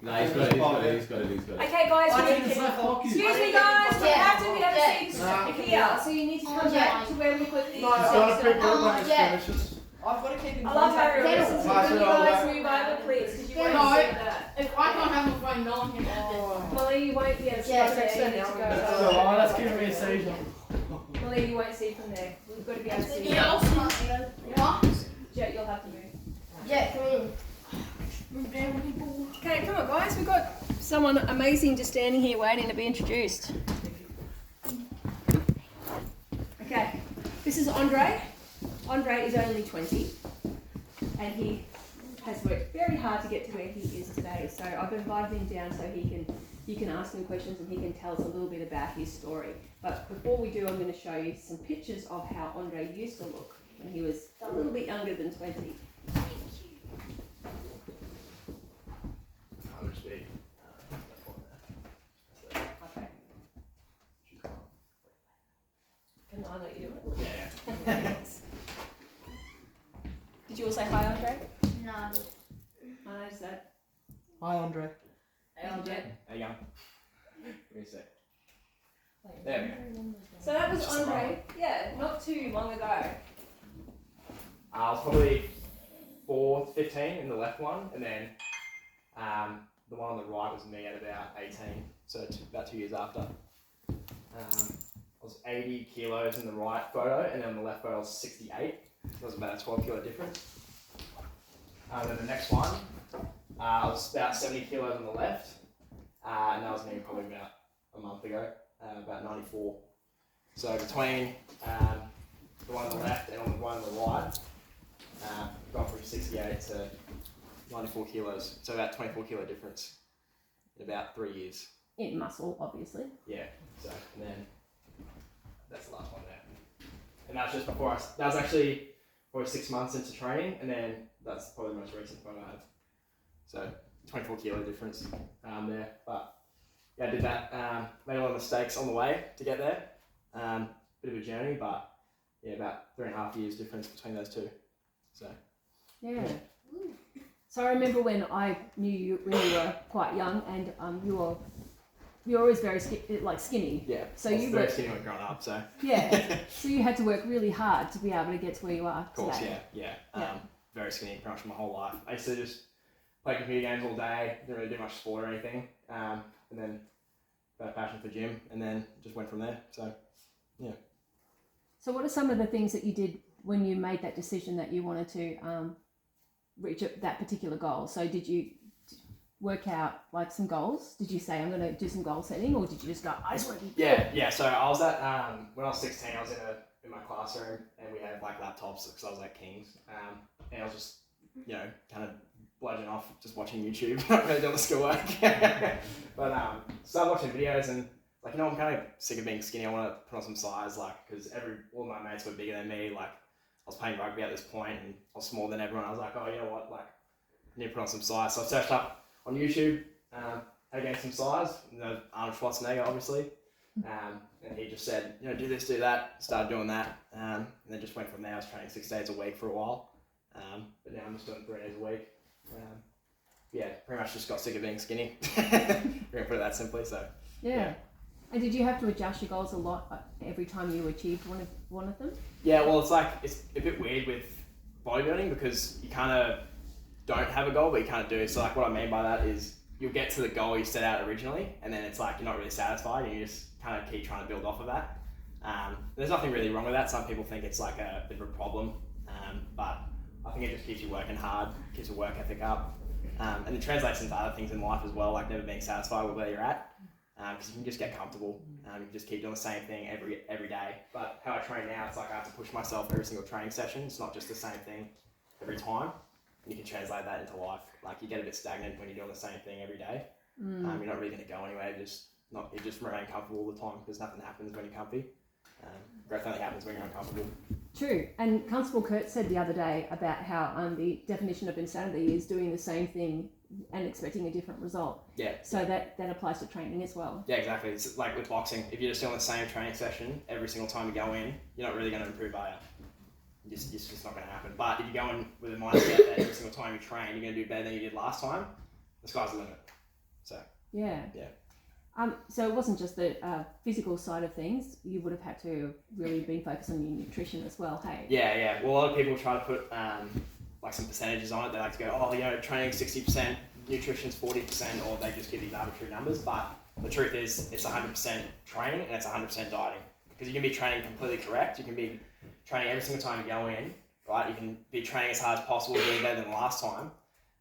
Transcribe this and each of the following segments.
No, he's got it. Okay, guys, excuse me, guys. We have to be able to see here, so you need to come back to where we put these. No, I've got to pick up when it finishes. I've got to keep in contact. Can you guys move over, please? Because you won't see that. If I can't have my phone, no one can have it. Molly, you won't be able to see from there. Oh, that's giving me a seizure. Molly, you won't see from there. We've got to be able to see. Jet, you'll have to move. Yeah, come in. Okay, come on, guys. We've got someone amazing just standing here waiting to be introduced. Okay, this is Andre. Andre is only 20 and he has worked very hard to get to where he is today. So I've invited him down so you can ask him questions and he can tell us a little bit about his story. But before we do, I'm going to show you some pictures of how Andre used to look when he was a little bit younger than 20. Okay. Can I let you do it? Yeah. Did you all say hi, Andre? No. My name's Dad. Hi, Andre. Hey, Andre. There you go. Give me a sec. There we go. So that was Andre, yeah, not too long ago. I was probably 15 in the left one, and then the one on the right was me at about 18, so about 2 years after. I was 80 kilos in the right photo, and then on the left photo I was 68. That was about a 12 kilo difference. Then the next one, I was about 70 kilos on the left, and that was me probably about a month ago, about 94. So between the one on the left and on the one on the right, gone from 68 to 94 kilos, so about 24 kilo difference in about 3 years. In muscle, obviously. Yeah, so, and then that's the last one there. And that's just before that was actually probably 6 months into training, and then that's probably the most recent photo I have. So 24 kilo difference there, but yeah, I did that, made a lot of mistakes on the way to get there. Bit of a journey, but yeah, about 3.5 years difference between those two. So yeah. So I remember when I knew you when you were quite young, and you're always very skinny. Yeah. So I was you very were skinny when growing up. So yeah. So you had to work really hard to be able to get to where you are. Of course, today. yeah. Very skinny pretty much my whole life. I used to just play computer games all day, didn't really do much sport or anything, and then got a passion for gym, and then just went from there. So yeah. So what are some of the things that you did when you made that decision that you wanted to reach that particular goal? So did you work out like some goals? Did you say I'm going to do some goal setting, or did you just go I just want to be Yeah. So I was at when I was 16, I was in my classroom, and we had like laptops because I was at King's, and I was just kind of bludgeoning off just watching YouTube, not really doing the schoolwork. But started watching videos, and I'm kind of sick of being skinny. I want to put on some size, because all my mates were bigger than me. I was playing rugby at this point, and I was smaller than everyone. I was like, oh, you know what, I need to put on some size. So I searched up on YouTube how to gain some size. Arnold Schwarzenegger, obviously, and he just said, do this, do that. Started doing that, and then just went from there. I was training 6 days a week for a while, but now I'm just doing 3 days a week. Yeah, pretty much just got sick of being skinny. We're gonna put it that simply. So yeah. And did you have to adjust your goals a lot every time you achieved one of them? Yeah, well, it's a bit weird with bodybuilding because you kind of don't have a goal, but you kind of do. So what I mean by that is you'll get to the goal you set out originally, and then it's you're not really satisfied, and you just kind of keep trying to build off of that. There's nothing really wrong with that. Some people think it's a bit of a problem, but I think it just keeps you working hard, keeps your work ethic up, and it translates into other things in life as well, never being satisfied with where you're at. Because you can just get comfortable, you can just keep doing the same thing every day. But how I train now, it's I have to push myself every single training session. It's not just the same thing every time. And you can translate that into life. You get a bit stagnant when you're doing the same thing every day. You're not really going to go anywhere. You just remain comfortable all the time because nothing happens when you're comfy. Growth only happens when you're uncomfortable. True. And Constable Kurt said the other day about how the definition of insanity is doing the same thing and expecting a different result. Yeah. So that applies to training as well. Yeah, exactly. It's like with boxing. If you're just doing the same training session every single time you go in, you're not really going to improve, are you? It's just not going to happen. But if you go in with a mindset that every single time you train, you're going to do better than you did last time, the sky's the limit. Yeah. Yeah. So it wasn't just the physical side of things. You would have had to really be focused on your nutrition as well. Hey. Yeah. Well, a lot of people try to put like some percentages on it. They like to go, oh, you know, training 60%, nutrition's 40%, or they just give these arbitrary numbers. But the truth is, it's 100% training and it's 100% dieting. Because you can be training completely correct. You can be training every single time you go in, right? You can be training as hard as possible, doing better than last time.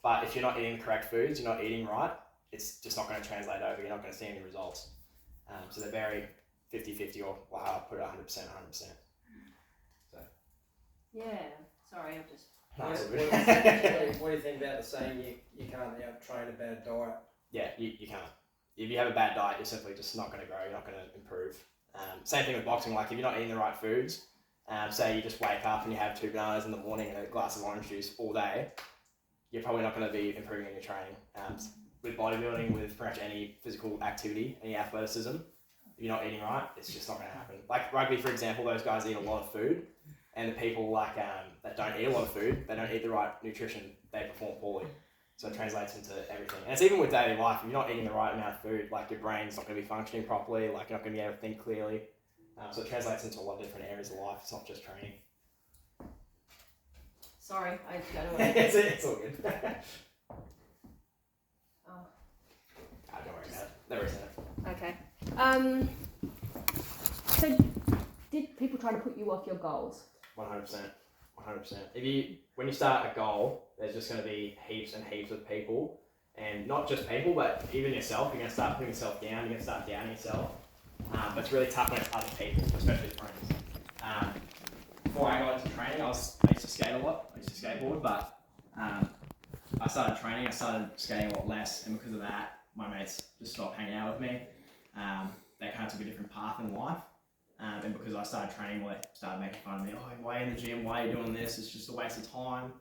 But if you're not eating the correct foods, you're not eating right, it's just not going to translate over. You're not going to see any results. So they're very 50-50 or I'll put it 100%, 100%. So. Yeah. Sorry, I'm just. No, it's all What good. do you think about the saying you can't out-train a bad diet? Yeah, you can't. If you have a bad diet, you're simply just not going to grow. You're not going to improve. Same thing with boxing. Like if you're not eating the right foods, say you just wake up and you have 2 bananas in the morning and a glass of orange juice all day, you're probably not going to be improving in your training. With bodybuilding, with pretty much any physical activity, any athleticism, if you're not eating right, it's just not going to happen. Like rugby, for example, those guys eat a lot of food, and the people like that don't eat a lot of food, they don't eat the right nutrition, they perform poorly. So it translates into everything. And it's even with daily life. If you're not eating the right amount of food, like your brain's not going to be functioning properly, like you're not going to be able to think clearly. So it translates into a lot of different areas of life. It's not just training. Sorry, I don't know. It's all good. Oh. Don't worry about it. Never said it. Okay. So, did people try to put you off your goals? 100%. 100%. When you start a goal, there's just going to be heaps and heaps of people, and not just people, but even yourself. You're going to start putting yourself down. You're going to start doubting yourself. But it's really tough when it's other people, especially friends. Before I got into training, I used to skate a lot. I used to skateboard, but I started training. I started skating a lot less, and because of that, my mates just stopped hanging out with me. They kind of took a different path in life. And because I started training, well, they started making fun of me. Oh, why are you in the gym? Why are you doing this? It's just a waste of time.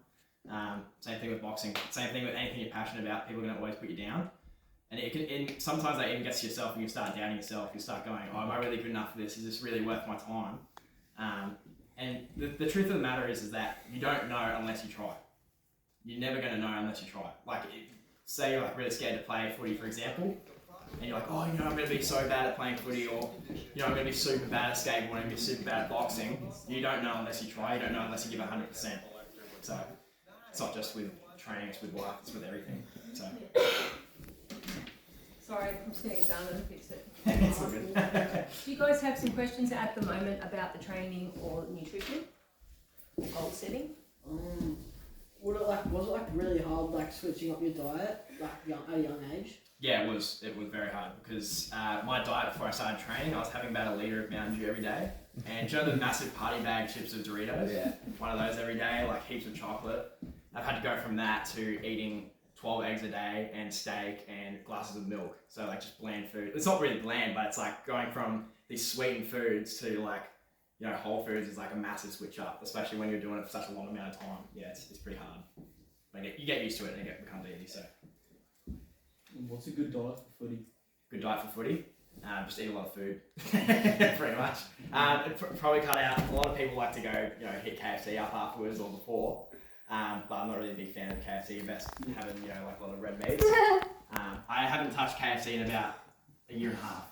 Same thing with boxing. Same thing with anything you're passionate about. People are going to always put you down. And sometimes that even gets to yourself and you start doubting yourself. You start going, oh, am I really good enough for this? Is this really worth my time? And the truth of the matter is that you don't know unless you try. You're never going to know unless you try. Like, say you're like really scared to play footy, for example. And you're like, oh, you know, I'm going to be so bad at playing footy, or, you know, I'm going to be super bad at skateboarding, I'm going to be super bad at boxing. You don't know unless you try. You don't know unless you give 100%. So it's not just with training, it's with life, it's with everything. So. Sorry, I'm just going to get done and fix it. It's all good. Do you guys have some questions at the moment about the training or nutrition? Or goal setting? Was it like really hard, like switching up your diet, like at a young age? Yeah, it was very hard because my diet before I started training, I was having about a litre of Mountain Dew every day. And do you know the massive party bag chips of Doritos? Yeah. One of those every day, like heaps of chocolate. I've had to go from that to eating 12 eggs a day and steak and glasses of milk. So like just bland food. It's not really bland, but it's like going from these sweetened foods to like, you know, whole foods is like a massive switch up, especially when you're doing it for such a long amount of time. Yeah, it's pretty hard. But you get used to it and it becomes easy, so. What's a good diet for footy? Good diet for footy? Just eat a lot of food, pretty much. Probably cut out. A lot of people like to go, you know, hit KFC up afterwards or before. But I'm not really a big fan of KFC. You're best having, you know, like a lot of red meats. I haven't touched KFC in about a year and a half.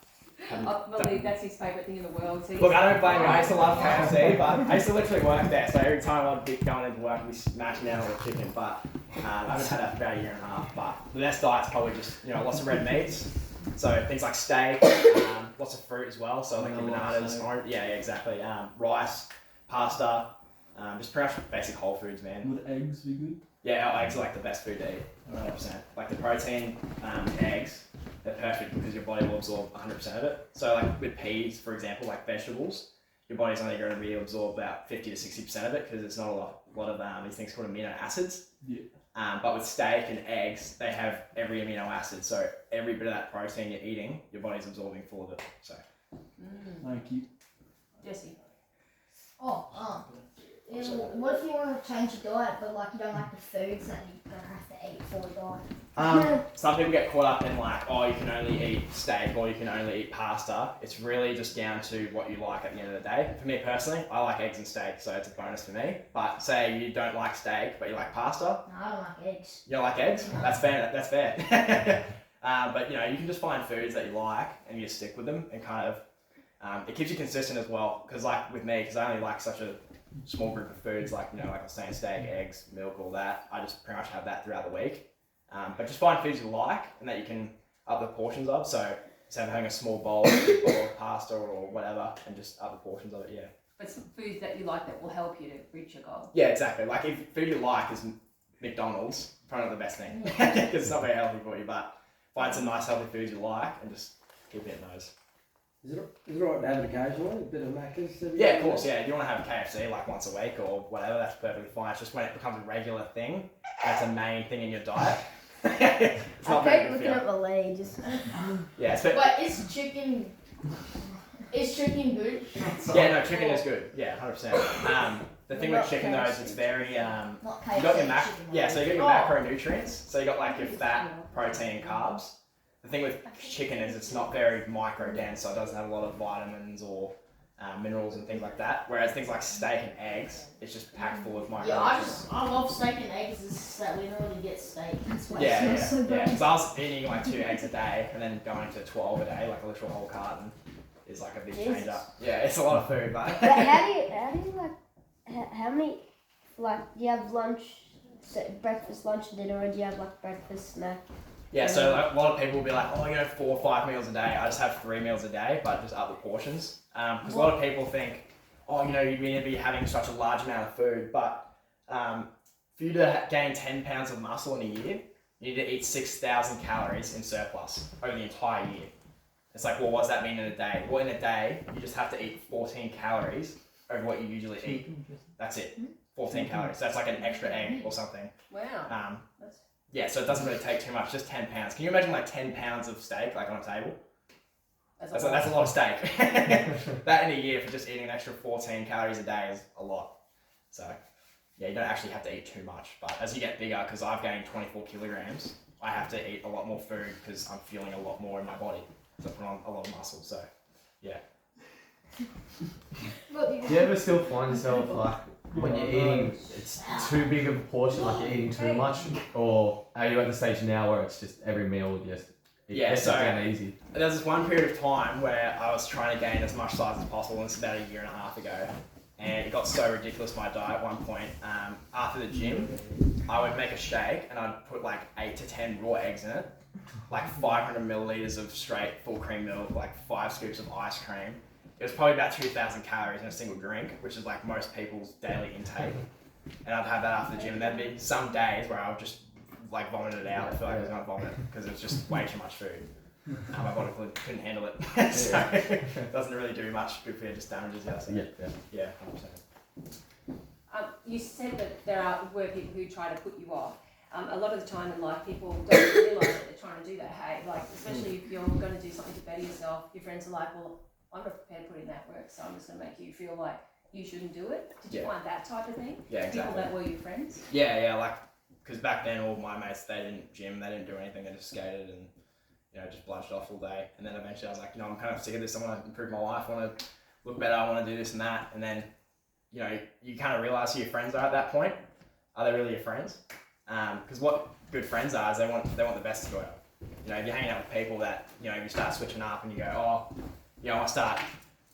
I believe that's his favourite thing in the world. So Look, I don't blame you. I used to love KFC, but I used to literally work there. So every time I'd be going into work, I'd be smashing out all the chicken. But I haven't had that for about a year and a half. But the best diet's probably just, you know, lots of red meats. So things like steak, lots of fruit as well. So like bananas, orange, yeah, exactly. Rice, pasta, just pretty much basic whole foods, man. Would eggs be good? Yeah, our eggs are like the best food to eat, 100%. Like the protein, eggs, they're perfect because your body will absorb 100% of it. So like with peas, for example, like vegetables, your body's only going to be able to absorb about 50 to 60% of it because there's not a lot of these things called amino acids. Yeah. But with steak and eggs, they have every amino acid. So every bit of that protein you're eating, your body's absorbing full of it. So. Thank you. Jesse. What if you want to change your diet, but like you don't like the foods that you don't have to eat before you die? Some people get caught up in like, oh, you can only eat steak or you can only eat pasta. It's really just down to what you like at the end of the day. For me personally, I like eggs and steak, so it's a bonus for me. But say you don't like steak, but you like pasta. No, I don't like eggs. You don't like eggs? No. That's fair. But you know, you can just find foods that you like and you just stick with them and kind of, it keeps you consistent as well. Because like with me, because I only like such a small group of foods, like, you know, like I was saying, steak, eggs, milk, all that. I just pretty much have that throughout the week. But just find foods you like and that you can up the portions of. So instead of having a small bowl, a big bowl of pasta or whatever, and just up the portions of it, yeah. But some foods that you like that will help you to reach your goal. Yeah, exactly. Like if food you like is McDonald's, probably not the best thing because it's not very healthy for you. But find some nice healthy foods you like and just keep hitting those. Is it right to have it occasionally? A bit of Macca's? Yeah, of course. Yeah, if you want to have KFC like once a week or whatever, that's perfectly fine. It's just when it becomes a regular thing, that's a main thing in your diet. It's not I very keep good for looking you. at my leg. Just Yeah, but is chicken good? yeah, no, chicken is good. Yeah, 100%. The thing with chicken though is it's very Not you got your chicken, yeah, so you got your Oh. macronutrients. So you got like your fat, protein, and carbs. The thing with chicken is it's not very micro dense, so it doesn't have a lot of vitamins or minerals and things like that. Whereas things like steak and eggs, it's just packed full of micronutrients. Yeah, I love steak and eggs. It's just that we don't really get steak. That's why Yeah, it smells so yeah. bad. Because I was eating like 2 eggs a day and then going to 12 a day, like a literal whole carton, is like a big Jesus. change up. Yeah, it's a lot of food, but. But how do you like, how many, like, do you have lunch, breakfast, lunch, dinner, or do you have like breakfast, snack? Yeah, so like, a lot of people will be like, oh, you know, 4 or 5 meals a day. I just have 3 meals a day, but just up the portions. Because a lot of people think, oh, you know, you're going to be having such a large amount of food, but for you to gain 10 pounds of muscle in a year, you need to eat 6,000 calories in surplus over the entire year. It's like, well, what does that mean in a day? Well, in a day, you just have to eat 14 calories over what you usually eat. That's it, 14 calories. So that's like an extra egg or something. Wow. Yeah, so it doesn't really take too much, just 10 pounds. Can you imagine like 10 pounds of steak like on a table? That's a lot of steak. That in a year for just eating an extra 14 calories a day is a lot. So yeah, you don't actually have to eat too much. But as you get bigger, because I've gained 24 kilograms, I have to eat a lot more food because I'm feeling a lot more in my body. So I put on a lot of muscle, so yeah. Do you ever still find yourself like when you're eating, it's too big of a portion, like you're eating too much, or are you at the stage now where it's just every meal just gets so down easy? there was this one period of time where I was trying to gain as much size as possible, and it's about a year and a half ago, and it got so ridiculous my diet at one point. After the gym, I would make a shake and I'd put like 8 to 10 raw eggs in it, like 500 milliliters of straight full cream milk, like 5 scoops of ice cream. It was probably about 2,000 calories in a single drink, which is like most people's daily intake. And I'd have that after the gym, and there'd be some days where I would just like vomit it out. I feel like I was gonna vomit because it was just way too much food. My body couldn't handle it, so it doesn't really do much good for you, just damages you. So yeah, 100%. You said that were people who try to put you off. A lot of the time in life, people don't realise that they're trying to do that. Hey, like especially if you're going to do something to better yourself, your friends are like, well, I'm not prepared to put in that work, so I'm just going to make you feel like you shouldn't do it. Did you find that type of thing? Yeah, exactly. People that were your friends? Yeah, like, because back then all my mates, they didn't gym, they didn't do anything, they just skated and, you know, just bludged off all day. And then eventually I was like, you know, I'm kind of sick of this, I want to improve my life, I want to look better, I want to do this and that. And then, you know, you kind of realise who your friends are at that point. Are they really your friends? Because what good friends are is they want the best to go out. You know, if you're hanging out with people that, you know, you start switching up and you go, oh, you know, I want to start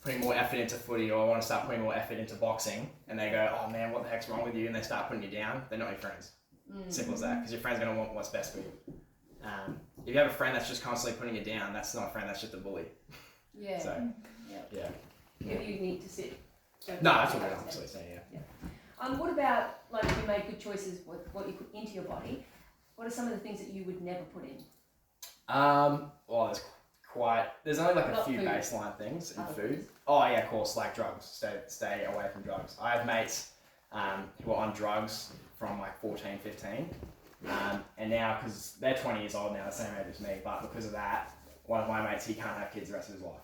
putting more effort into footy, or I want to start putting more effort into boxing, and they go, oh man, what the heck's wrong with you? And they start putting you down, they're not your friends. Simple as that, because your friend's going to want what's best for you. If you have a friend that's just constantly putting you down, that's not a friend, that's just a bully. Yeah. So, yeah. You need to sit. No, that's what I'm obviously saying, yeah. What about, like, you made good choices with what you put into your body? What are some of the things that you would never put in? Well, there's only like a Not few food. baseline things in Other food. things. Oh yeah, of course, like drugs. Stay away from drugs. I have mates who are on drugs from like 14, 15. And now, because they're 20 years old now, the same age as me, but because of that, one of my mates, he can't have kids the rest of his life.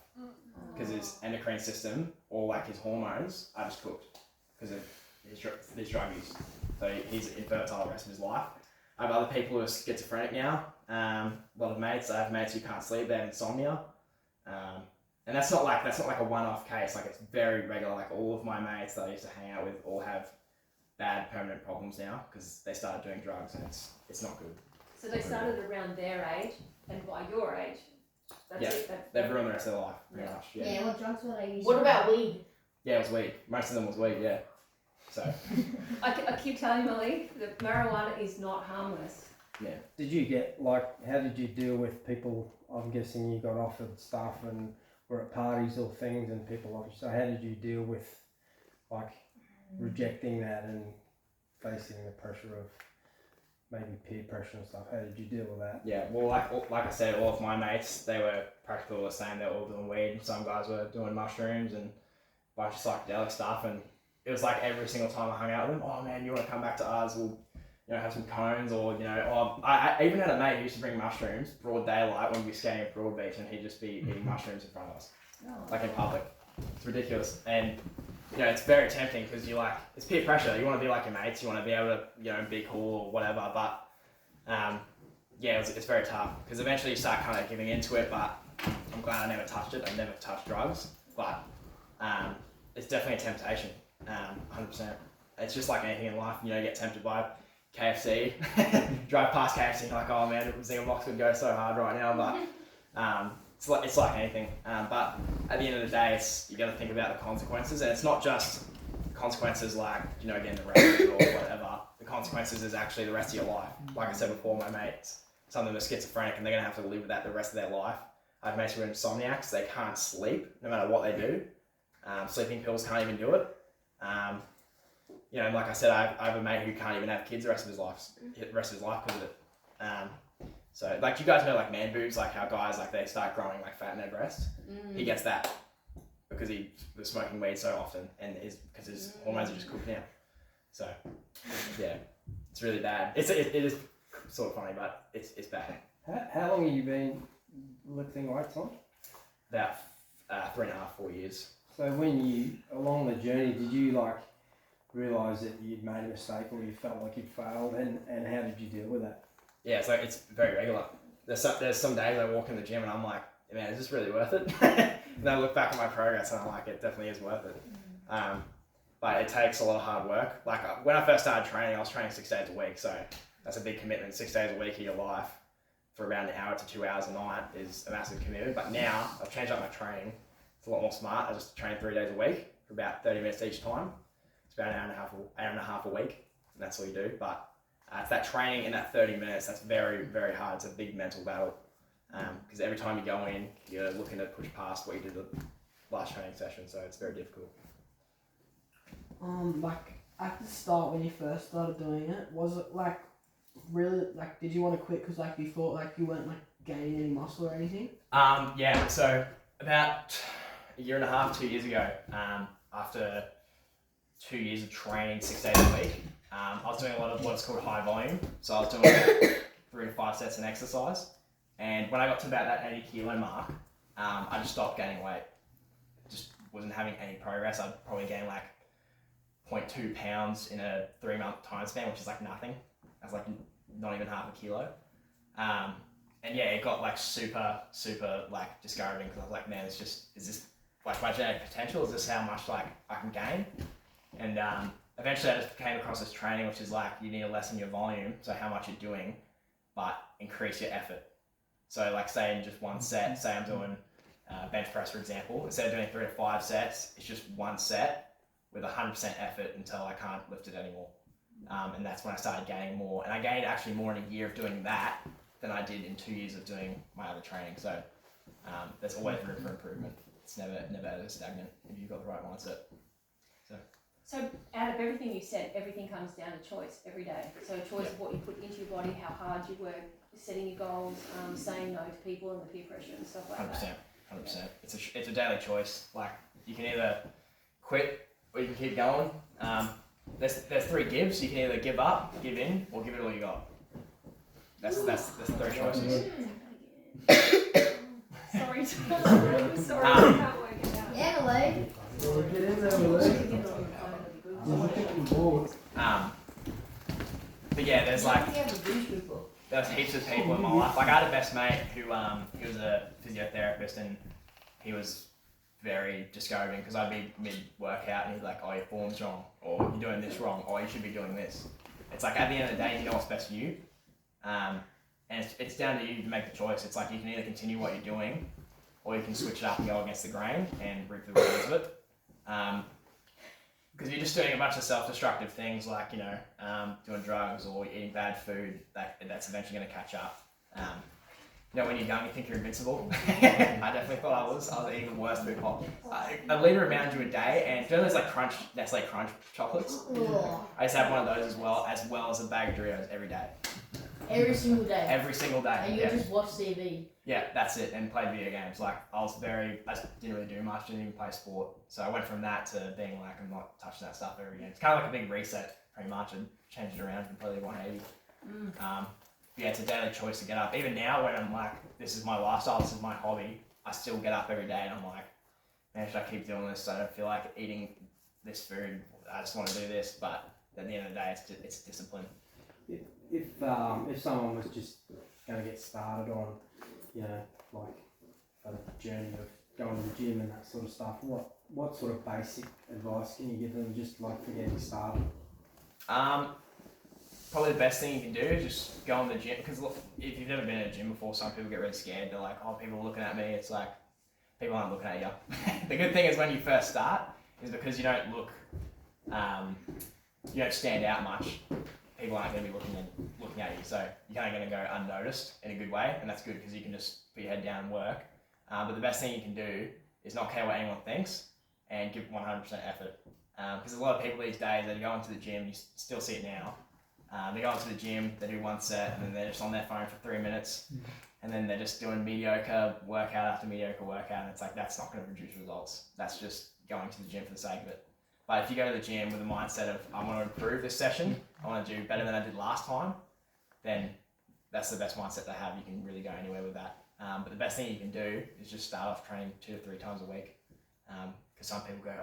Because his endocrine system, or like his hormones, are just cooked because of his drug use. So he's infertile the rest of his life. I have other people who are schizophrenic now. A lot of mates. I have mates who can't sleep. They have insomnia, and that's not like a one-off case. Like it's very regular. Like all of my mates that I used to hang out with all have bad permanent problems now because they started doing drugs, and it's not good. So they started around their age, and by your age, that's Yeah, it. They've ruined the rest of their life, pretty much. Yeah. Yeah, what drugs were they using? What about weed? Yeah, it was weed. Most of them was weed. Yeah. So. I keep telling Malik that marijuana is not harmless. Did you get, like, how did you deal with people, I'm guessing you got offered stuff and were at parties or things and people offered, so how did you deal with, like, rejecting that and facing the pressure of maybe peer pressure and stuff? How did you deal with that? Yeah, well, like I said, all of my mates, they were practically all the same. They were all doing weed. Some guys were doing mushrooms and a bunch of psychedelic stuff. And it was like every single time I hung out with them, oh man, you want to come back to ours? We'll, have some cones, or I even had a mate who used to bring mushrooms broad daylight when we were skating at Broadbeach, and he'd just be eating mushrooms in front of us, like in public. It's ridiculous, and it's very tempting because it's peer pressure. You want to be like your mates, you want to be able to be cool or whatever, but it's very tough because eventually you start kind of giving into it. But I'm glad I never touched it. I never touched drugs, but it's definitely a temptation, 100%. It's just like anything in life. You get tempted by KFC, drive past KFC and you're like, oh man, Zinger box would go so hard right now, but it's like anything. But at the end of the day, you got to think about the consequences, and it's not just consequences like getting arrested or whatever. The consequences is actually the rest of your life. Like I said before, my mates, some of them are schizophrenic and they're gonna have to live with that the rest of their life. I have mates who are insomniacs; they can't sleep no matter what they do. Sleeping pills can't even do it. Like I said, I have a mate who can't even have kids the rest of his life because of it. So, like, you guys know, like, man boobs, like how guys, like, they start growing, like, fat in their breast. He gets that because he was smoking weed so often, and because his hormones are just cooked now. So, yeah, it's really bad. It is sort of funny, but it's bad. How long have you been lifting weights on? About 3.5, 4 years. So when you, along the journey, did you, like, realise that you'd made a mistake or you felt like you'd failed, and how did you deal with that? Yeah, so it's very regular. There's some days I walk in the gym and I'm like, man, is this really worth it? And I look back at my progress and I'm like, it definitely is worth it. But it takes a lot of hard work. Like when I first started training, I was training 6 days a week, so that's a big commitment. 6 days a week of your life for about an hour to 2 hours a night is a massive commitment. But now I've changed up my training. It's a lot more smart. I just train 3 days a week for about 30 minutes each time. It's about an hour and a half a week, and that's all you do. But it's that training in that 30 minutes that's very, very hard. It's a big mental battle because every time you go in, you're looking to push past what you did the last training session, so it's very difficult. Like at the start when you first started doing it, was it like really like did you want to quit because like you thought like you weren't like gaining any muscle or anything? Yeah. So about a year and a half, 2 years ago, after 2 years of training 6 days a week, I was doing a lot of what's called high volume. So I was doing 3 to 5 sets in exercise. And when I got to about that 80 kilo mark, I just stopped gaining weight. Just wasn't having any progress. I'd probably gain like 0.2 pounds in a 3-month time span, which is like nothing. That's like not even half a kilo. And yeah, it got like super, super like discouraging because I was like, man, is this like my genetic potential? Is this how much like I can gain? And eventually I just came across this training, which is like you need to lessen your volume, so how much you're doing, but increase your effort. So like say in just one set, say I'm doing bench press for example, instead of doing 3 to 5 sets, it's just one set with 100% effort until I can't lift it anymore. And that's when I started gaining more. And I gained actually more in a year of doing that than I did in 2 years of doing my other training. So there's always room for improvement. It's never ever stagnant if you've got the right mindset. So out of everything you said, everything comes down to choice every day. So a choice of what you put into your body, how hard you work, setting your goals, saying no to people and the peer pressure and stuff like 100%, that. 100%. It's a daily choice. Like you can either quit or you can keep going. There's 3 gives. You can either give up, give in, or give it all you got. That's the 3 choices. Sorry, I'm sorry, I can't work it out. Yeah, Malay. Get in there, Malay. But yeah, there's heaps of people in my life. Like I had a best mate who he was a physiotherapist and he was very discouraging because I'd be mid-workout and he'd be like, oh, your form's wrong, or you're doing this wrong, or you should be doing this. It's like at the end of the day, you know what's best for you. and it's down to you to make the choice. It's like you can either continue what you're doing, or you can switch it up and go against the grain and reap the rewards of it. Because you're just doing a bunch of self-destructive things like, doing drugs or eating bad food, that's eventually going to catch up. When you're young, you think you're invincible. I definitely thought I was. I was eating the worst food possible. A litre of Mountain Dew a day, and do you know those Nestle Crunch chocolates? I used to have one of those as well as a bag of Doritos every day. Every single day. Every single day. And you just watch TV. Yeah, that's it, and played video games. Like, I didn't really do much, didn't even play sport. So I went from that to being like, I'm not touching that stuff ever again. It's kind of like a big reset, pretty much, and changed it around completely 180. Yeah, it's a daily choice to get up. Even now, when I'm like, this is my lifestyle, this is my hobby, I still get up every day and I'm like, man, should I keep doing this? I don't feel like eating this food. I just want to do this. But at the end of the day, it's discipline. If someone was just going to get started on, like a journey of going to the gym and that sort of stuff, what sort of basic advice can you give them just like for getting started? Probably the best thing you can do is just go in the gym, because look, if you've never been in a gym before, some people get really scared. They're like, oh, people are looking at me. It's like, people aren't looking at you. The good thing is when you first start is because you don't stand out much, people aren't going to be looking at you. So you're kind of going to go unnoticed in a good way, and that's good because you can just put your head down and work. But the best thing you can do is not care what anyone thinks and give 100% effort. Because a lot of people these days, they go into the gym, you still see it now, they go into the gym, they do one set, and then they're just on their phone for 3 minutes, and then they're just doing mediocre workout after mediocre workout, and it's like, that's not going to produce results. That's just going to the gym for the sake of it. But if you go to the gym with a mindset of, I want to improve this session, I want to do better than I did last time, then that's the best mindset to have. You can really go anywhere with that. But the best thing you can do is just start off training 2 to 3 times a week. Because some people go,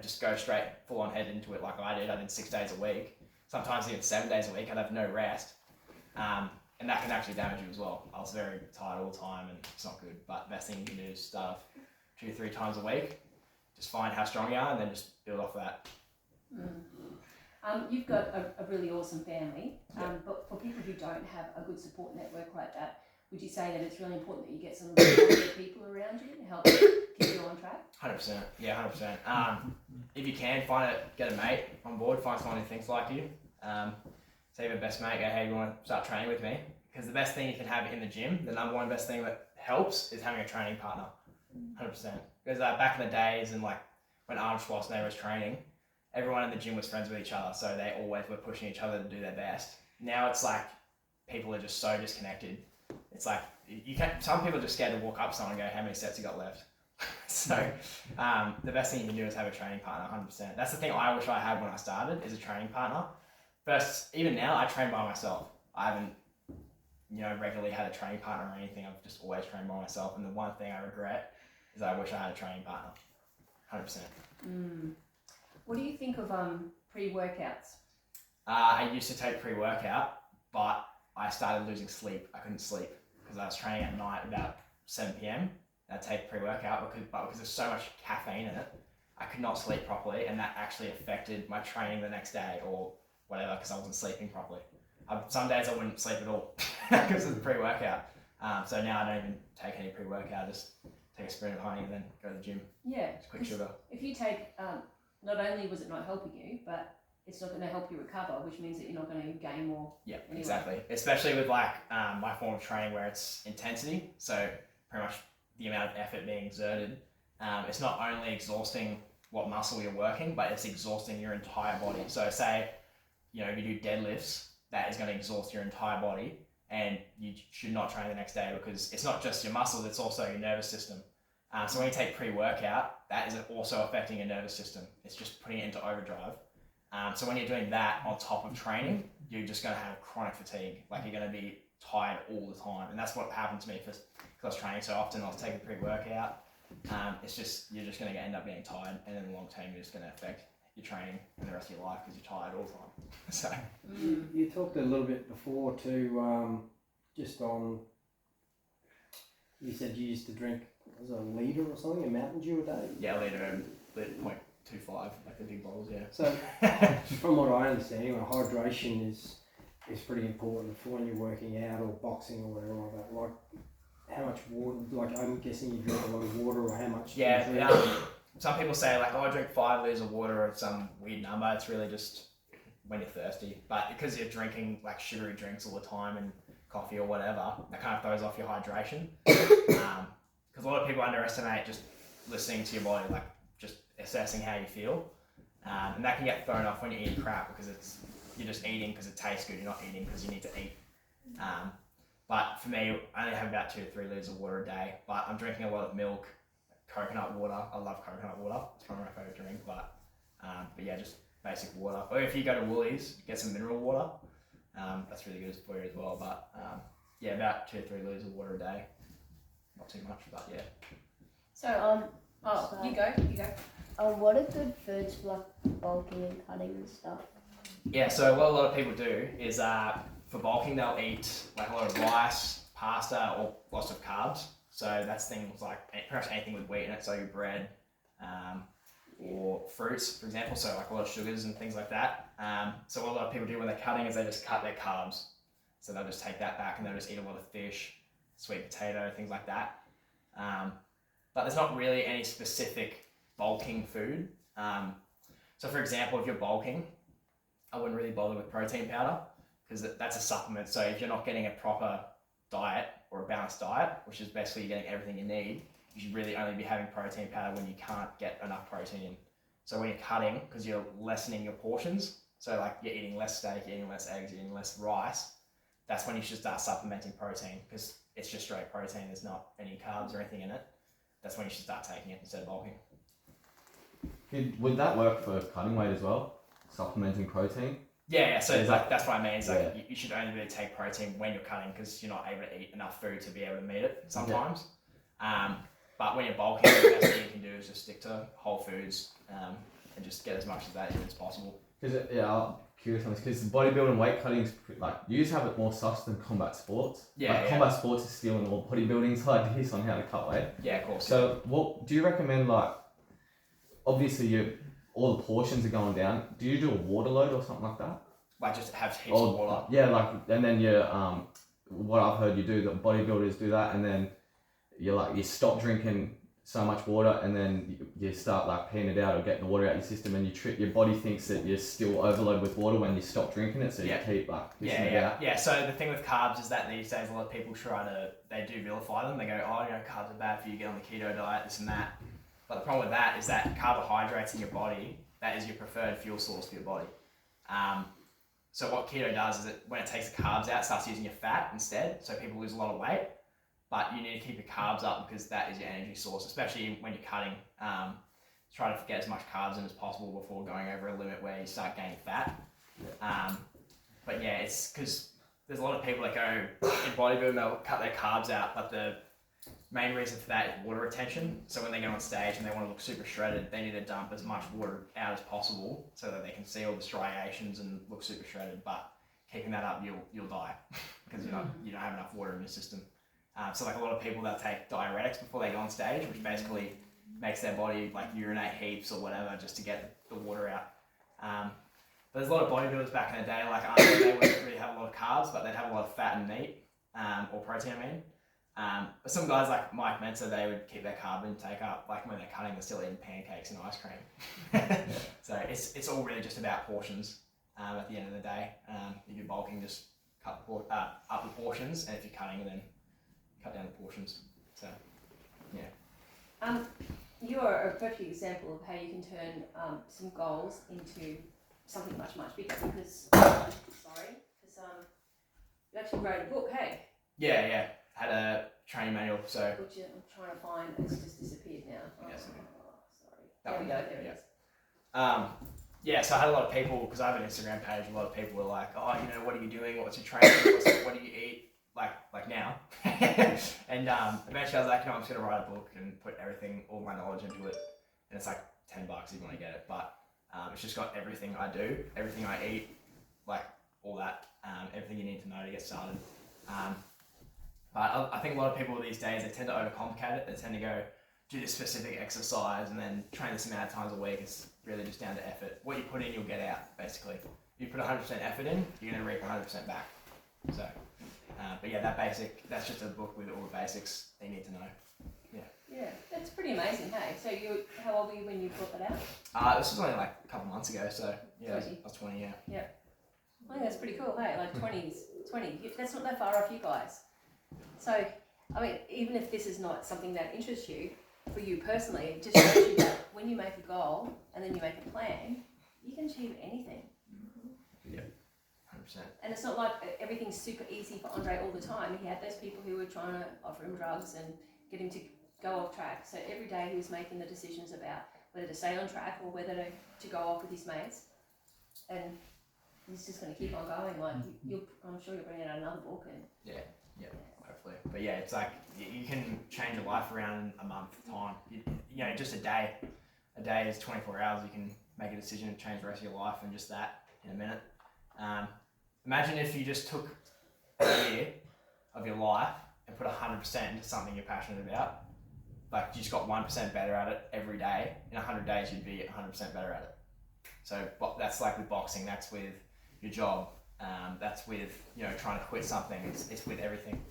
just go straight full on head into it like I did. I did 6 days a week. Sometimes even 7 days a week. I'd have no rest. And that can actually damage you as well. I was very tired all the time and it's not good. But the best thing you can do is start off 2 to 3 times a week. Just find how strong you are and then just build off that. You've got a really awesome family, but for people who don't have a good support network like that, would you say that it's really important that you get some good people around you to help keep you on track? 100%. Yeah, 100%. If you can, get a mate on board, find someone who thinks like you. Say your best mate, go, hey, you want to start training with me? Because the best thing you can have in the gym, the number one best thing that helps is having a training partner. 100%. Because back in the days and like when Arnold Schwarzenegger was training, everyone in the gym was friends with each other, so they always were pushing each other to do their best. Now it's like people are just so disconnected. It's like some people are just scared to walk up to someone and go, how many sets you got left? So the best thing you can do is have a training partner, 100%. That's the thing I wish I had when I started, is a training partner. First, even now, I train by myself. I haven't regularly had a training partner or anything. I've just always trained by myself. And the one thing I regret is I wish I had a training partner, 100%. What do you think of pre-workouts? I used to take pre-workout, but I started losing sleep. I couldn't sleep because I was training at night about 7 p.m. I'd take pre-workout because there's so much caffeine in it, I could not sleep properly, and that actually affected my training the next day or whatever because I wasn't sleeping properly. Some days I wouldn't sleep at all because of the pre-workout. So now I don't even take any pre-workout. I just take a spoon of honey and then go to the gym. Yeah. It's quick sugar. If you take, not only was it not helping you, but it's not going to help you recover, which means that you're not going to gain more. Yeah, anyway. Exactly. Especially with like my form of training where it's intensity. So pretty much the amount of effort being exerted. It's not only exhausting what muscle you're working, but it's exhausting your entire body. So say, you do deadlifts, that is going to exhaust your entire body, and you should not train the next day because it's not just your muscles, it's also your nervous system. So when you take pre-workout, that is also affecting your nervous system. It's just putting it into overdrive. So when you're doing that on top of training, you're just going to have chronic fatigue. Like you're going to be tired all the time. And that's what happened to me because I was training so often. I was taking pre-workout. It's just, you're just going to end up getting tired, and in the long term, you're just going to affect your training and the rest of your life because you're tired all the time. So you talked a little bit before too, just on. You said you used to drink, was it a litre or something, a Mountain Dew a day? yeah, litre 0.25, like the big bottles. Yeah. So from what I understand, hydration is is pretty important for when you're working out or boxing or whatever like that. Like how much water? Like I'm guessing you drink a lot of water, or how much? do you Yeah, drink? some people say like, oh, I drink 5 litres of water or some weird number. It's really just when you're thirsty. But because you're drinking like sugary drinks all the time and coffee or whatever, that kind of throws off your hydration. Because a lot of people underestimate just listening to your body, like just assessing how you feel. And that can get thrown off when you're eating crap because you're just eating because it tastes good. You're not eating because you need to eat. But for me, I only have about 2 to 3 litres of water a day. But I'm drinking a lot of milk, coconut water. I love coconut water. It's probably my favourite drink. But yeah, just basic water. Or if you go to Woolies, get some mineral water. That's really good for you as well. But yeah, about 2 to 3 litres of water a day. Not too much, but yeah. So you go. What are good foods for like bulking and cutting and stuff? Yeah, so what a lot of people do is for bulking they'll eat like a lot of rice, pasta, or lots of carbs. So that's things like pretty much anything with wheat in it, so your bread, or fruits, for example, so like a lot of sugars and things like that. So what a lot of people do when they're cutting is they just cut their carbs. So they'll just take that back and they'll just eat a lot of fish, sweet potato, things like that. But there's not really any specific bulking food. So for example, if you're bulking, I wouldn't really bother with protein powder because that's a supplement. So if you're not getting a proper diet or a balanced diet, which is basically you're getting everything you need, you should really only be having protein powder when you can't get enough protein in. So when you're cutting, because you're lessening your portions, so like you're eating less steak, you're eating less eggs, you're eating less rice, that's when you should start supplementing protein because it's just straight protein, there's not any carbs or anything in it. That's when you should start taking it instead of bulking. Would that work for cutting weight as well? Supplementing protein? Yeah, so Is like that's what I mean. It's like Yeah. you should only really take protein when you're cutting because you're not able to eat enough food to be able to meet it sometimes. But when you're bulking, the best thing you can do is just stick to whole foods and just get as much of that in as possible. Because I'm curious on this because bodybuilding and weight cutting is like you just have it more sus than combat sports. Yeah, like yeah. combat sports is stealing all bodybuilding's ideas on how to cut weight. Yeah, of course. So what do you recommend? Like obviously all the portions are going down. Do you do a water load or something like that? Like just have heaps of water. Yeah, like and then you what I've heard you do, the bodybuilders do that, and then you stop drinking so much water, and then you start like peeing it out or getting the water out of your system, and your body thinks that you're still overloaded with water when you stop drinking it, so you keep like pushing it out. Yeah. So the thing with carbs is that these days a lot of people they do vilify them. They go, oh, carbs are bad for you, get on the keto diet, this and that. But the problem with that is that carbohydrates in your body, that is your preferred fuel source for your body. So what keto does is that when it takes the carbs out, it starts using your fat instead. So people lose a lot of weight, but you need to keep your carbs up because that is your energy source, especially when you're cutting. Try to get as much carbs in as possible before going over a limit where you start gaining fat. But yeah, it's because there's a lot of people that go in bodybuilding, they'll cut their carbs out, but the main reason for that is water retention. So when they get on stage and they want to look super shredded, they need to dump as much water out as possible so that they can see all the striations and look super shredded. But keeping that up, you'll die because you don't have enough water in your system. So like a lot of people that take diuretics before they go on stage, which basically makes their body like urinate heaps or whatever just to get the water out. But there's a lot of bodybuilders back in the day, like they wouldn't really have a lot of carbs, but they'd have a lot of fat and meat, or protein, I mean. But some guys like Mike Mensa, they would keep their carb intake up. Like when they're cutting, they're still eating pancakes and ice cream. So it's all really just about portions. At the end of the day, if you're bulking, just up the portions, and if you're cutting, then cut down the portions. So yeah. You are a perfect example of how you can turn some goals into something much bigger because you actually wrote a book, hey? Yeah. Had a training manual, so. Which I'm trying to find, it's just disappeared now. Yes. Sorry. There we go, there it is. Yeah, so I had a lot of people, because I have an Instagram page, a lot of people were like, oh, what are you doing? What's your training? What do you eat? Like now. And eventually I was like, I'm just going to write a book and put all my knowledge into it. And it's like $10 if you want to get it. But it's just got everything I do, everything I eat, like all that, everything you need to know to get started. But I think a lot of people these days, they tend to overcomplicate it. They tend to go do this specific exercise and then train this amount of times a week. It's really just down to effort. What you put in, you'll get out, basically. you put 100% effort in, you're going to reap 100% back. So, but yeah, that's just a book with all the basics they need to know. Yeah, that's pretty amazing, hey? So how old were you when you brought that out? This was only like a couple months ago, so yeah, I 20. was 20, yeah. I think that's pretty cool, hey? Like 20, that's not that far off you guys. So, I mean, even if this is not something that interests you, for you personally, it just shows you that when you make a goal and then you make a plan, you can achieve anything. Yeah, 100%. And it's not like everything's super easy for Andre all the time. He had those people who were trying to offer him drugs and get him to go off track. So every day he was making the decisions about whether to stay on track or whether to go off with his mates. And he's just going to keep on going. Like I'm sure you'll bring out another book. And Yeah, hopefully. But yeah, it's like you can change your life around in a month's time. You know, just a day. A day is 24 hours. You can make a decision to change the rest of your life and just that in a minute. Imagine if you just took a year of your life and put 100% into something you're passionate about. Like you just got 1% better at it every day. In 100 days, you'd be 100% better at it. So that's like with boxing. That's with your job. That's with trying to quit something. It's with everything.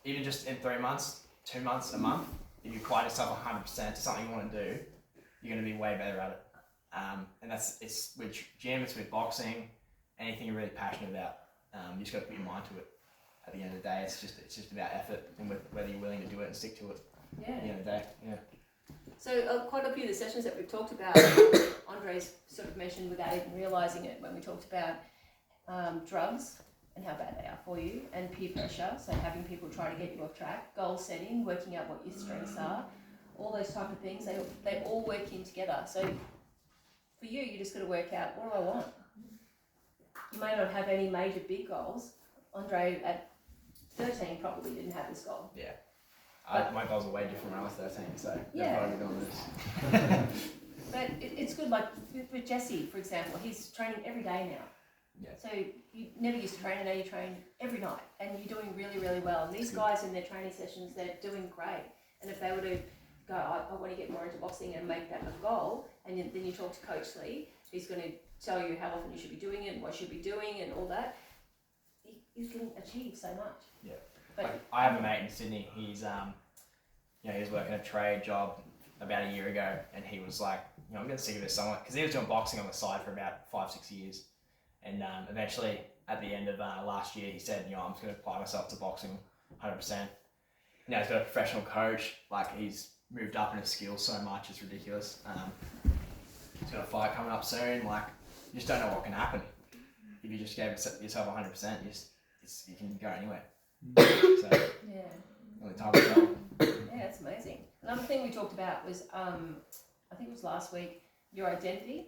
Even just in 3 months, 2 months, a month, if you apply yourself 100% to something you want to do, you're going to be way better at it. And it's with gym, it's with boxing, anything you're really passionate about. You just got to put your mind to it. At the end of the day, it's just about effort and whether you're willing to do it and stick to it. yeah. At the end of the day, yeah. So quite a few of the sessions that we've talked about, Andre's sort of mentioned without even realising it when we talked about drugs and how bad they are for you, and peer pressure, so having people try to get you off track, goal setting, working out what your strengths are, all those type of things, they all work in together. So for you just got to work out, what do I want? You may not have any major big goals. Andre at 13 probably didn't have this goal. Yeah. My goals are way different when I was 13, so Yeah. they're probably doing this. But it's good, like with Jesse, for example, he's training every day now. Yeah. So you never used to train, and now you train every night, and you're doing really, really well. And these guys in their training sessions, they're doing great. And if they were to go, I want to get more into boxing and make that a goal, and then you talk to Coach Lee, he's going to tell you how often you should be doing it, and what you should be doing, and all that. You can achieve so much. Yeah. But Like, I have a mate in Sydney. He's he was working a trade job about a year ago, and he was like, I'm getting sick of this somewhat, because he was doing boxing on the side for about 5-6 years, and eventually at the end of last year, he said, I'm just going to apply myself to boxing 100%. Now he's got a professional coach. Like, he's moved up in his skills so much, it's ridiculous. He's got a fight coming up soon. Like, you just don't know what can happen if you just gave yourself 100%. You can go anywhere. So yeah. only time will tell. Yeah, it's amazing. Another thing we talked about was, I think it was last week, your identity.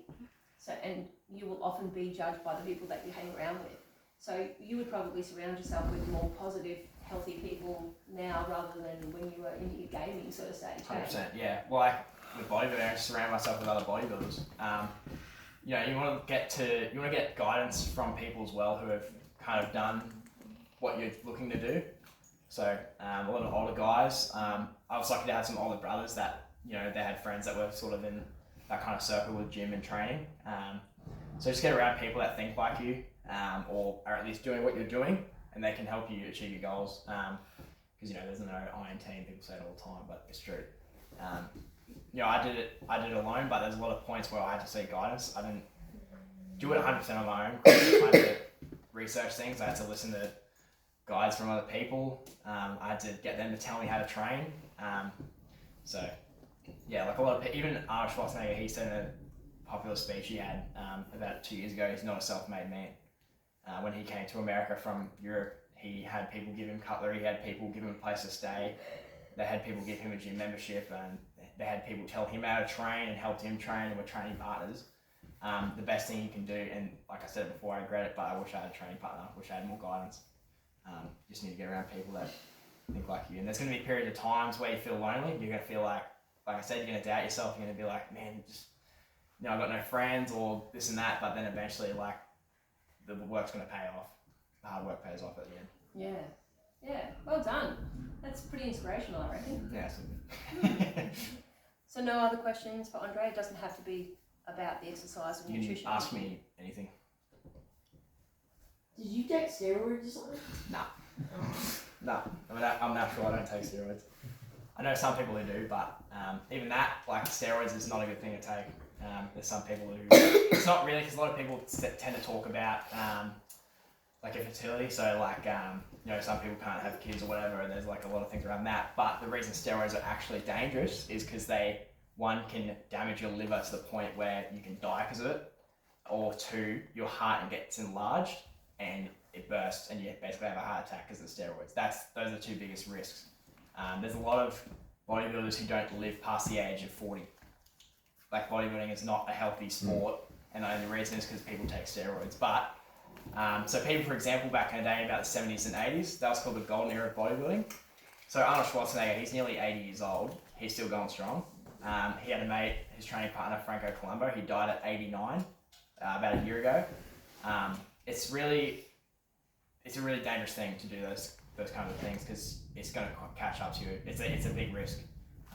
So, and you will often be judged by the people that you hang around with. So you would probably surround yourself with more positive, healthy people now rather than when you were in your gaming sort of stage. 100%, yeah. Well, like with bodybuilding, I surround myself with other bodybuilders. You want to get guidance from people as well who have kind of done what you're looking to do. So a lot of older guys. I was lucky to have some older brothers that they had friends that were sort of in that kind of circle with gym and training. So just get around people that think like you, or are at least doing what you're doing, and they can help you achieve your goals. Because there's no iron team. People say it all the time, but it's true. I did it alone, but there's a lot of points where I had to seek guidance. I didn't do it 100% on my own. I had to research things. I had to listen to guides from other people. I had to get them to tell me how to train. So yeah, like a lot of even Arnold Schwarzenegger, he said in a popular speech he had about 2 years ago, he's not a self-made man. When he came to America from Europe, he had people give him cutlery, he had people give him a place to stay, they had people give him a gym membership, and they had people tell him how to train and helped him train, and were training partners. The best thing you can do, and like I said before, I regret it, but I wish I had a training partner, I wish I had more guidance. Just need to get around people that think like you. And there's going to be periods of times where you feel lonely. You're going to feel like I said, you're going to doubt yourself. You're going to be like, man, just I've got no friends or this and that. But then eventually, like, the work's going to pay off. The hard work pays off at the end. Yeah. Well done. That's pretty inspirational, I reckon. Yeah. So no other questions for Andre? It doesn't have to be about the exercise and You can nutrition. ask me anything. Did you take steroids or something? No, I'm natural. I don't take steroids. I know some people who do, but even that, like steroids, is not a good thing to take. There's some people who it's not really, because a lot of people tend to talk about like infertility. So like you know, some people can't have kids or whatever, and there's like a lot of things around that. But the reason steroids are actually dangerous is because they, one, can damage your liver to the point where you can die because of it, or two, your heart gets enlarged and it bursts and you basically have a heart attack because of the steroids. Those are the two biggest risks. There's a lot of bodybuilders who don't live past the age of 40. Like bodybuilding is not a healthy sport, and the only reason is because people take steroids. But so people, for example, back in the day, about the 70s and 80s, that was called the golden era of bodybuilding. So Arnold Schwarzenegger, he's nearly 80 years old. He's still going strong. He had a mate, his training partner, Franco Columbo. He died at 89 about a year ago. It's a really dangerous thing to do those kinds of things, because it's going to catch up to you. It's a big risk,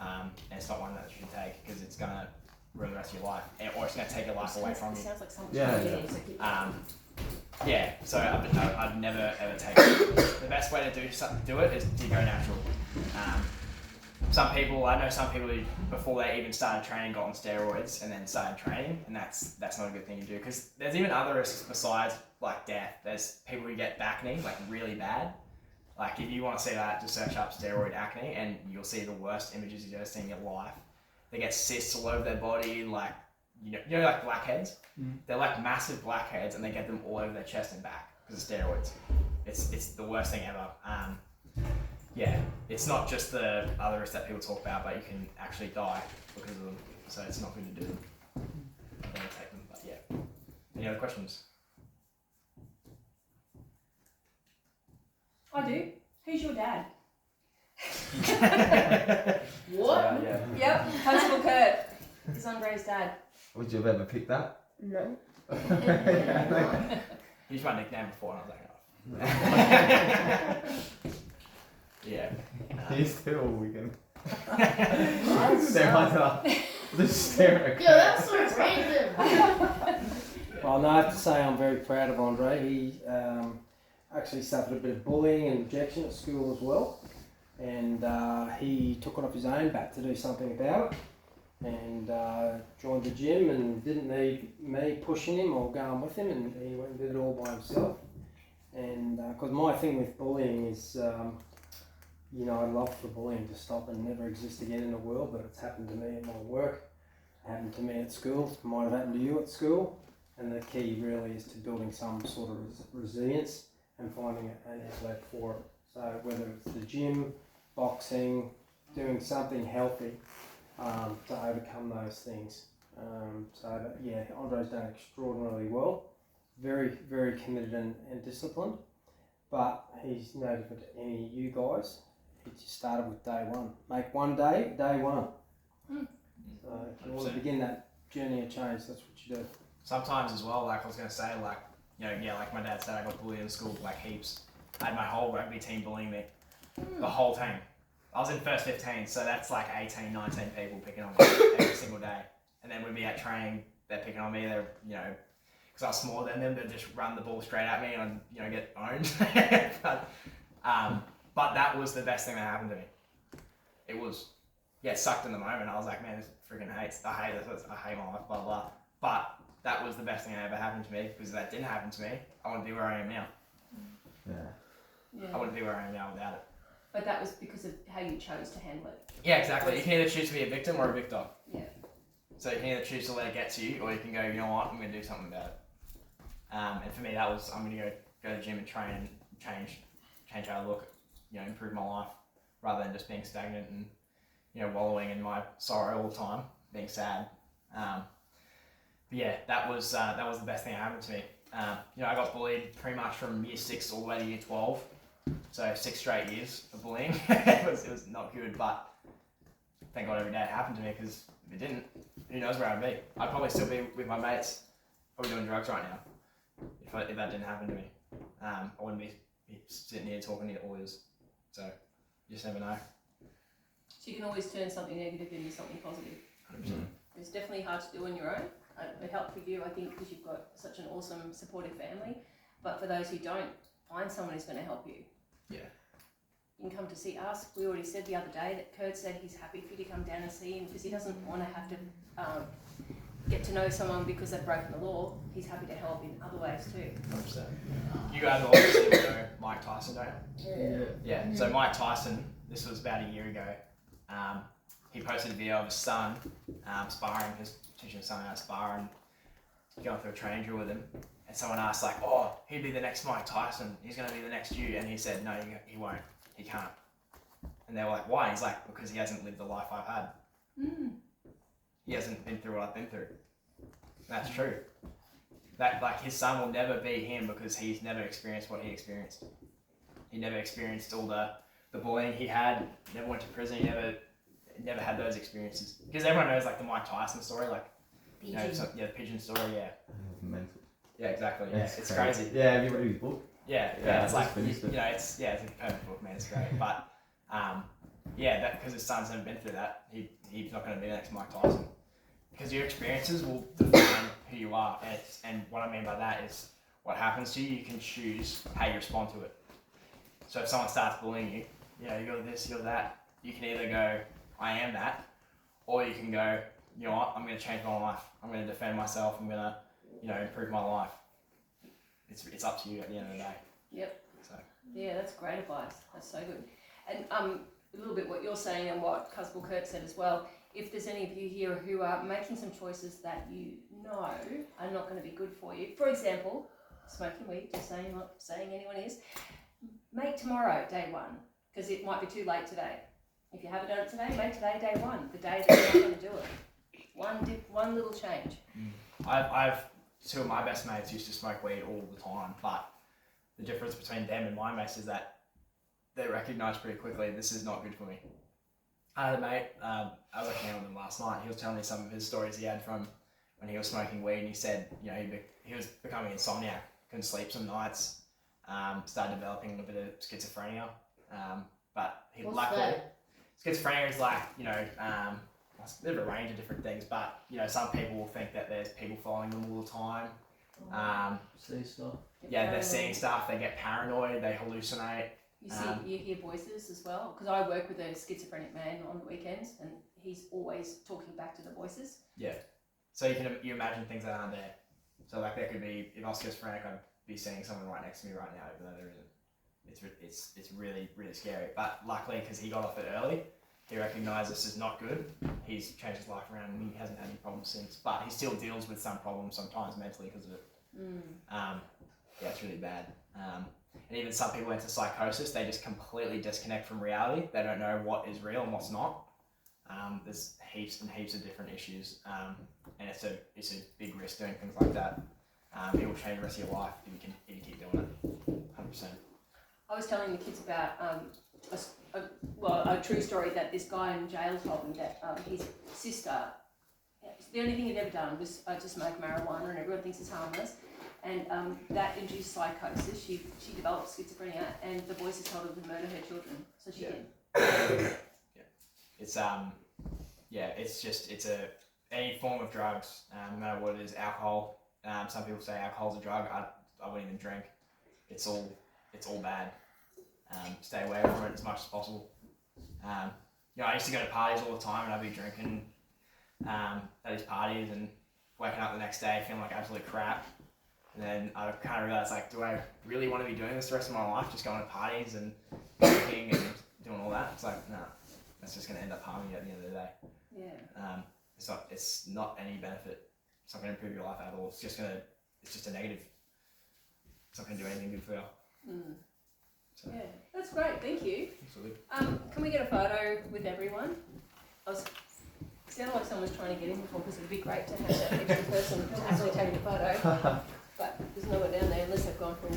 and it's not one that you should take, because it's going to ruin the rest of your life, or it's going to take your life away from you. Sounds like something. Yeah, so I'd never ever take it. The best way to do it is to go natural. I know some people who, before they even started training, got on steroids and then started training, and that's not a good thing to do, because there's even other risks besides like death. There's people who get back knee, like really bad. Like if you want to see that, just search up steroid acne and you'll see the worst images you've ever seen in your life. They get cysts all over their body, like you know like blackheads. They're like massive blackheads, and they get them all over their chest and back because of steroids. It's the worst thing ever. Yeah, it's not just the other risks that people talk about, but you can actually die because of them. So it's not good to do them. I don't take them, but yeah. Any other questions? I do. Who's your dad? What? Yeah. Yep, Constable Kurt. It's Andre's dad. Would you have ever picked that? No. He used my nickname before, and I was like, oh. Yeah. He's still weekend. That's Stare right up. Just stare at Yo, that's so random. Well, no, I have to say I'm very proud of Andre. He actually suffered a bit of bullying and rejection at school as well, and he took it off his own bat to do something about it, and joined the gym and didn't need me pushing him or going with him, and he went and did it all by himself. And because my thing with bullying is, you know, I'd love for bullying to stop and never exist again in the world, but it's happened to me at my work, it happened to me at school, it might have happened to you at school, and the key really is to building some sort of resilience and finding an outlet for it. So whether it's the gym, boxing, doing something healthy to overcome those things. Yeah, Andre's done extraordinarily well, very, very committed and disciplined, but he's no different to any of you guys. He just started with day one. Make one day, day one. So if you want to begin that journey of change, that's what you do. Sometimes as well, like I was going to say, like, you know, yeah, like my dad said, I got bullied in school, like heaps. I had my whole rugby team bullying me. The whole team. I was in first 15, so that's like 18, 19 people picking on me every single day. And then we'd be at training, they're picking on me, they're, you know, because I was smaller than them, they'd just run the ball straight at me and I'd, you know, get owned. But that was the best thing that happened to me. It was, yeah, it sucked in the moment. I was like, man, this freaking hates, I hate this, I hate my life, blah, blah. But that was the best thing that ever happened to me, because if that didn't happen to me, I wouldn't be where I am now. Yeah. I wouldn't be where I am now without it. But that was because of how you chose to handle it. Yeah, exactly. You can either choose to be a victim or a victor. Yeah. So you can either choose to let it get to you, or you can go, you know what, I'm going to do something about it. And for me, that was, I'm going to go to the gym and train and change how I look, you know, improve my life, rather than just being stagnant and, you know, wallowing in my sorrow all the time, being sad. But yeah, that was the best thing that happened to me. You know, I got bullied pretty much from year 6 all the way to year 12. So 6 straight years of bullying. it was not good, but thank God every day it happened to me, because if it didn't, who knows where I'd be. I'd probably still be with my mates, probably doing drugs right now, if that didn't happen to me. I wouldn't be sitting here talking to all this. So you just never know. So you can always turn something negative into something positive. 100%. It's definitely hard to do on your own. It helped with you, I think, because you've got such an awesome, supportive family. But for those who don't, find someone who's going to help you. Yeah. You can come to see us. We already said the other day that Kurt said he's happy for you to come down and see him because he doesn't want to have to get to know someone because they've broken the law. He's happy to help in other ways too. 100%. You guys obviously know Mike Tyson, don't you? Yeah. Yeah. So Mike Tyson, this was about a year ago. He posted a video of his son sparring, his teaching his son how to spar and going through a training drill with him. And someone asked like, "Oh, he'd be the next Mike Tyson. He's going to be the next you." And he said, "No, he won't. He can't." And they were like, "Why?" He's like, "Because he hasn't lived the life I've had. He hasn't been through what I've been through." That's true. That like his son will never be him because he's never experienced what he experienced. He never experienced all the bullying he had. Never went to prison. He never had those experiences. Because everyone knows like the Mike Tyson story, like you know, the pigeon story. Yeah. Mental. Yeah, exactly. Yeah, It's it's crazy. Yeah, have you read his book? Yeah, Yeah, it's I like just finished you it. know, it's a perfect book, man. It's great, but yeah, that because his son's never been through that, he's not going to be the next Mike Tyson. Because your experiences will define who you are, and what I mean by that is what happens to you. You can choose how you respond to it. So if someone starts bullying you, you know, you're this, you're that. You can either go, "I am that," or you can go, "You know what? I'm going to change my life. I'm going to defend myself. I'm going to, you know, improve my life." It's up to you at the end of the day. Yep. So. Yeah, that's great advice. That's so good. And a little bit what you're saying and what Cusble Kurt said as well. If there's any of you here who are making some choices that you know are not going to be good for you, for example, smoking weed, just saying, not saying anyone is, make tomorrow day one, because it might be too late today. If you haven't done it today, make today day one, the day that you're not going to do it. One little change. I've two of my best mates used to smoke weed all the time, but the difference between them and my mates is that they recognise pretty quickly this is not good for me. I had a mate, I was working out with him last night. He was telling me some of his stories he had from when he was smoking weed, and he said, you know, he was becoming insomniac, couldn't sleep some nights, started developing a bit of schizophrenia, but he What's luckily that? schizophrenia is like, you know, it's a bit of a range of different things, but you know, some people will think that there's people following them all the time. See stuff. Yeah, they're seeing stuff. They get paranoid. They hallucinate. You see, you hear voices as well, because I work with a schizophrenic man on the weekends, and he's always talking back to the voices. Yeah. So you imagine things that aren't there. So like there could be, if I was schizophrenic, I'd be seeing someone right next to me right now, even though there isn't. It's really really scary. But luckily, because he got off it early, he recognised this is not good. He's changed his life around, and he hasn't had any problems since. But he still deals with some problems sometimes mentally because of it. Yeah, it's really bad. And even some people enter psychosis, they just completely disconnect from reality. They don't know what is real and what's not. There's heaps and heaps of different issues, and it's a big risk doing things like that. It will change the rest of your life if you keep doing it. 100%. I was telling the kids about a true story that this guy in jail told me that his sister, the only thing he'd ever done was to smoke marijuana, and everyone thinks it's harmless. And that induced psychosis. She developed schizophrenia, and the voices told her to murder her children. So she did. Yeah. It's any form of drugs, no matter what it is. Alcohol. Some people say alcohol's a drug. I wouldn't even drink. It's all bad. Stay away from it as much as possible. You know, I used to go to parties all the time, and I'd be drinking at these parties and waking up the next day feeling like absolute crap. And then I kind of realised, like, do I really want to be doing this the rest of my life? Just going to parties and drinking and doing all that? It's like, no, that's just going to end up harming you at the end of the day. Yeah. It's not any benefit. It's not going to improve your life at all. It's just a negative. It's not going to do anything good for you. So. Yeah, that's great. Thank you. Absolutely. Can we get a photo with everyone? It sounded like someone was trying to get in before, because it'd be great to have that extra person actually taking a photo. But there's no one down there unless they've gone for a